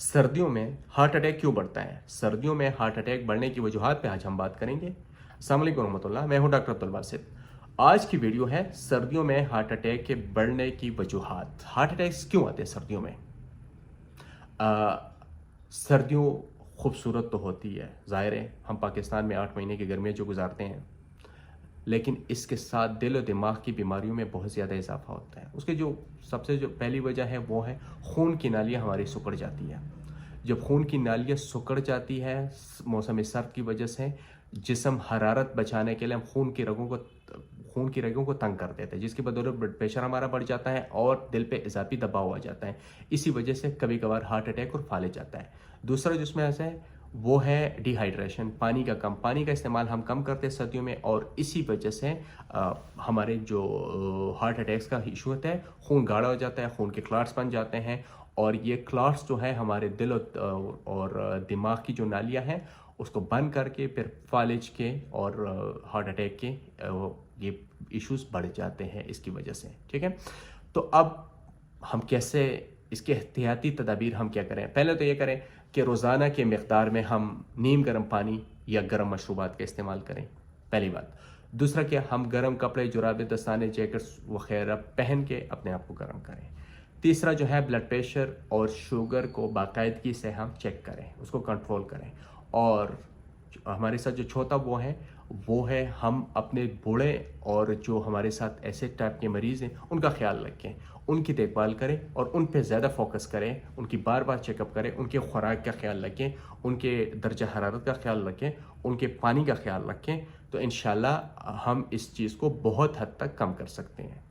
सर्दियों में heart attack क्यों बढ़ता है? सर्दियों में हार्ट अटैक बढ़ने की वजूहात पे आज हम बात करेंगे। अस्सलाम वालेकुम रहमतुल्लाह, मैं हूं डॉक्टर अब्दुल बासित। आज की वीडियो है सर्दियों में हार्ट अटैक के बढ़ने की वजूहात। हार्ट अटैक्स क्यों आते हैं सर्दियों में? सर्दियों खूबसूरत तो होती है, ज़ाहिर है हम पाकिस्तान में 8 महीने की गर्मियाँ जो गुजारते हैं, लेकिन इसके साथ दिल और दिमाग की बीमारियों में बहुत ज़्यादा इजाफा होता है। उसके जो सबसे जो पहली वजह है वो है खून की नालियाँ हमारी सिकुड़ जाती है। जब खून की नालियाँ सिकुड़ जाती है मौसम सर्द की वजह से, जिस्म हरारत बचाने के लिए हम खून की रगों को तंग कर देते हैं, जिसकी बदौलत ब्लड प्रेशर हमारा बढ़ जाता है और दिल पे इजाफी दबाव आ जाता है। इसी वजह से कभी कभार हार्ट अटैक और फालिज जाता है। दूसरा जिसमें ऐसा है वो है डिहाइड्रेशन, पानी का इस्तेमाल हम कम करते हैं सर्दियों में, और इसी वजह से हमारे जो हार्ट अटैक्स का इशू होता है, खून गाढ़ा हो जाता है, खून के क्लॉट्स बन जाते हैं, और ये क्लॉट्स जो है हमारे दिल और दिमाग की जो नालियाँ हैं उसको बंद करके फिर फालिज के और हार्ट अटैक के ये इश्यूज बढ़ जाते हैं इसकी वजह से। ठीक है, तो अब हम कैसे इसके एहतियाती तदाबीर हम क्या करें? पहले तो ये करें कि रोज़ाना के मिक़दार में हम नीम गर्म पानी या गर्म मशरूबात का इस्तेमाल करें, पहली बात। दूसरा क्या, हम गर्म कपड़े, जुराबे, दस्ताने, जैकेट्स वगैरह पहन के अपने आप को गर्म करें। तीसरा जो है ब्लड प्रेशर और शुगर को बाकायदगी से हम चेक करें, उसको कंट्रोल करें। और हमारे साथ जो चौथा वो है हम अपने बूढ़े और जो हमारे साथ ऐसे टाइप के मरीज़ हैं उनका ख्याल रखें, उनकी देखभाल करें और उन पे ज़्यादा फोकस करें, उनकी बार बार चेकअप करें, उनके खुराक का ख्याल रखें, उनके दर्जा हरारत का ख्याल रखें, उनके पानी का ख्याल रखें। तो इंशाल्लाह हम इस चीज़ को बहुत हद तक कम कर सकते हैं।